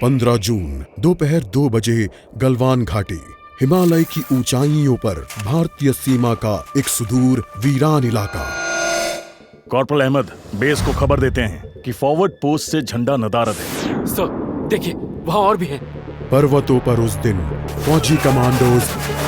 15 जून दोपहर 2 बजे गलवान घाटी, हिमालय की ऊंचाइयों पर भारतीय सीमा का एक सुदूर वीरान इलाका। कॉर्पोरल अहमद, बेस को खबर देते हैं कि फॉरवर्ड पोस्ट से झंडा नदारद है। सर देखिए, वहाँ और भी हैं। पर्वतों पर उस दिन फौजी कमांडोज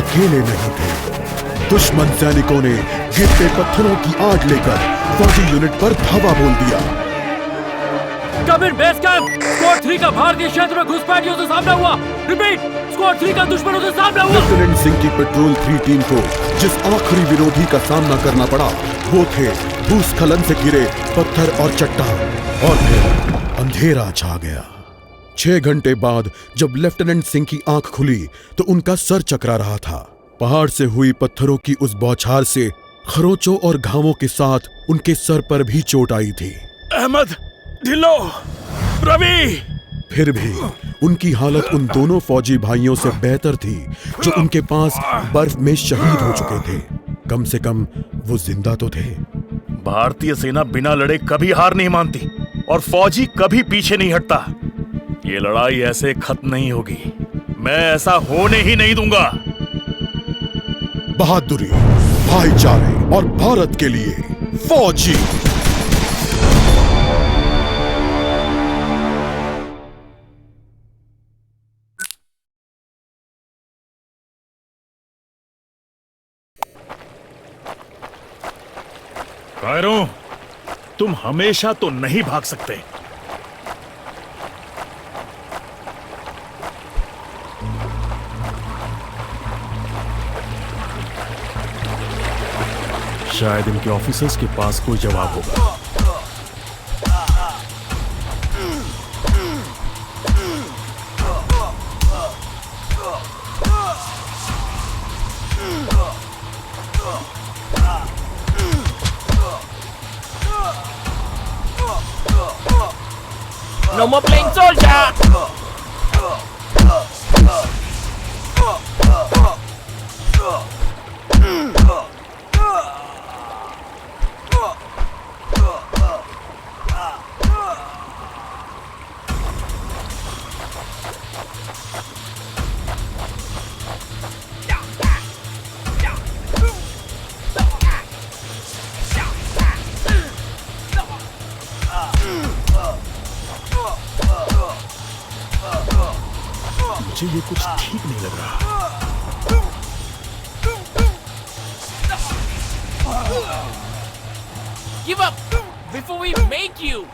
अकेले नहीं थे। दुश्मन सैनिकों ने गिरते पत्थरों की आड़ लेकर फौजी यूनिट पर धावा बोल दिया। कम इन बेस कैंप, स्क्वाड 3 का भारतीय क्षेत्र में घुसपैठियों से सामना हुआ। रिपीट, स्क्वाड 3 का दुश्मनों से सामना हुआ। लेफ्टिनेंट सिंह की पेट्रोल 3 टीम को जिस आखिरी विरोधी का सामना करना पड़ा वो थे भूस्खलन से घिरे पत्थर और चट्टान। और फिर अंधेरा छा गया। 6 घंटे बाद जब लेफ्टिनेंट सिंह की आंख खुली तो उनका सर चकरा रहा था। पहाड़ से हुई पत्थरों की उस बौछार से खरोंचों और घावों के साथ उनके सर पर भी चोट आई थी। अहमद, ढिल्लो, रवि। फिर भी उनकी हालत उन दोनों फौजी भाइयों से बेहतर थी जो उनके पास बर्फ में शहीद हो चुके थे। कम से कम वो जिंदा तो थे। भारतीय सेना बिना लड़े कभी हार नहीं मानती और फौजी कभी पीछे नहीं हटता। ये लड़ाई ऐसे खत्म नहीं होगी। मैं ऐसा होने ही नहीं दूंगा। बहादुरी, भाईचारे और भारत के लिए फौजी। कायरों, तुम हमेशा तो नहीं भाग सकते। शायद इनके ऑफिसर्स के पास कोई जवाब होगा। No more playing soldier. मुझे ये कुछ ठीक नहीं लग रहा। Give up before we make you.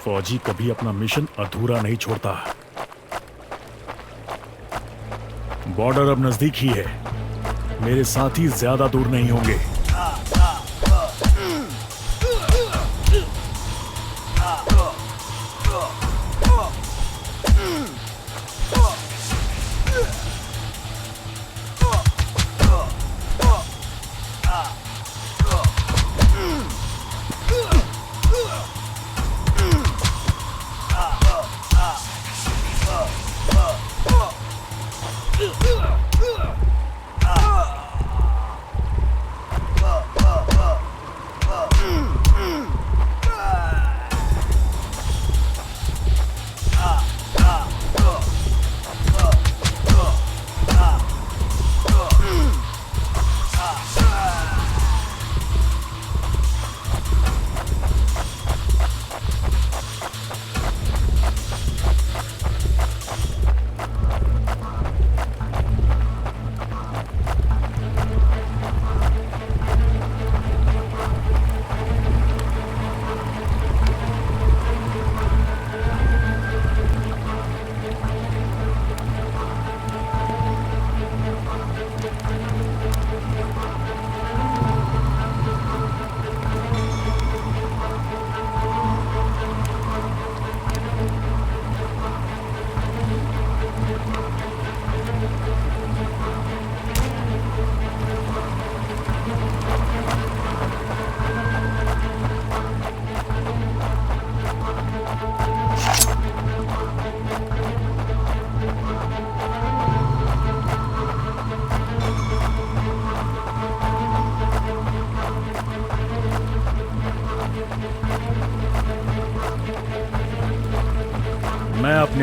फौजी कभी अपना मिशन अधूरा नहीं छोड़ता। बॉर्डर अब नजदीक ही है। मेरे साथी ज्यादा दूर नहीं होंगे।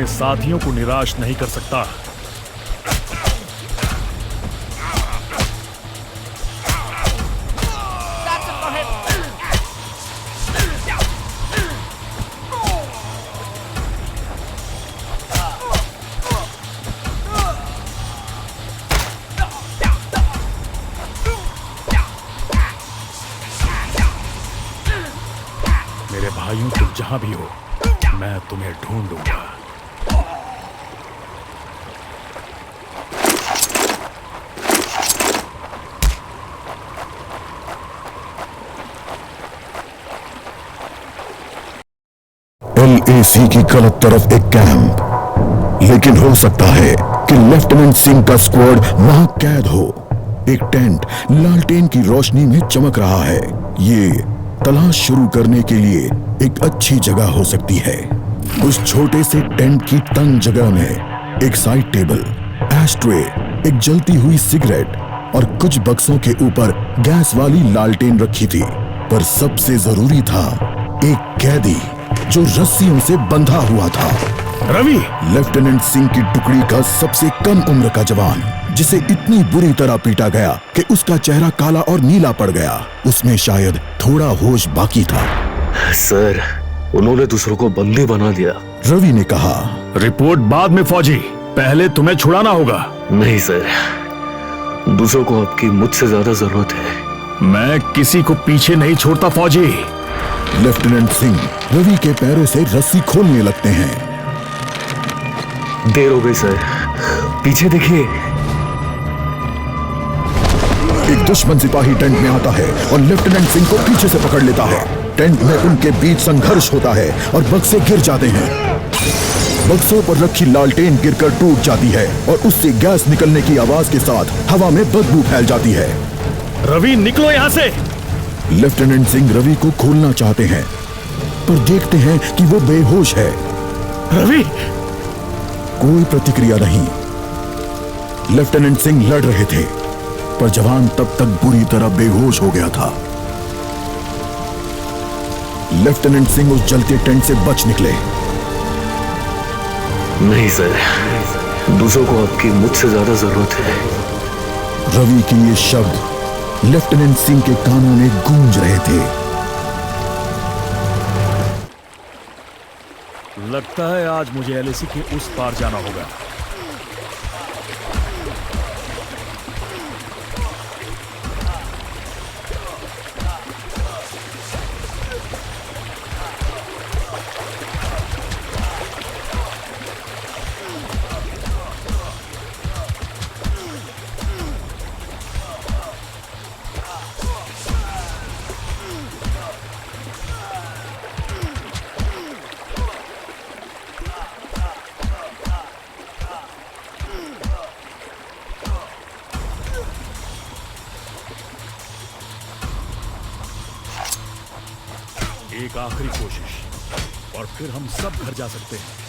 साथियों को निराश नहीं कर सकता। मेरे भाइयों, तुम जहां भी हो, मैं तुम्हें ढूंढूंगा। LAC की गलत तरफ एक कैंप, लेकिन हो सकता है कि लेफ्टिनेंट सिंह का स्क्वाड वहां कैद हो। एक टेंट लालटेन की रोशनी में चमक रहा है। ये तलाश शुरू करने के लिए एक अच्छी जगह हो सकती है। उस छोटे से टेंट की तंग जगह में एक साइड टेबल, एस्ट्रे, एक जलती हुई सिगरेट और कुछ बक्सों के ऊपर गैस वाली लालटेन रखी थी। पर सबसे जरूरी था एक कैदी जो रस्सियों से बंधा हुआ था। रवि! लेफ्टिनेंट सिंह की टुकड़ी का सबसे कम उम्र का जवान, जिसे इतनी बुरी तरह पीटा गया कि उसका चेहरा काला और नीला पड़ गया। उसमें शायद थोड़ा होश बाकी था। सर, उन्होंने दूसरों को बंदी बना दिया। रवि ने कहा। रिपोर्ट बाद में फौजी, पहले तुम्हें छुड़ाना होगा। नहीं सर, दूसरों को आपकी मुझसे ज्यादा जरूरत है। मैं किसी को पीछे नहीं छोड़ता फौजी। लेफ्टिनेंट सिंह रवि के पैरों से रस्सी खोलने लगते हैं। देर हो गई सर, पीछे देखिए। एक दुश्मन सिपाही टेंट में आता है और लेफ्टिनेंट सिंह को पीछे से पकड़ लेता है। टेंट में उनके बीच संघर्ष होता है और बक्से गिर जाते हैं। बक्सों पर रखी लालटेन गिरकर टूट जाती है और उससे गैस निकलने की आवाज के साथ हवा में बदबू फैल जाती है। रवि, निकलो यहां से। लेफ्टिनेंट सिंह रवि को खोलना चाहते हैं, पर देखते हैं कि वो बेहोश है। रवि! कोई प्रतिक्रिया नहीं। लेफ्टिनेंट सिंह लड़ रहे थे, पर जवान तब तक बुरी तरह बेहोश हो गया था। लेफ्टिनेंट सिंह उस जलते टेंट से बच निकले। नहीं सर, दूसरों को आपकी मुझसे ज्यादा जरूरत है। रवि के ये शब्द लेफ्टिनेंट सिंह के कानों में गूंज रहे थे। लगता है आज मुझे LAC के उस पार जाना होगा। एक आखिरी कोशिश और फिर हम सब घर जा सकते हैं।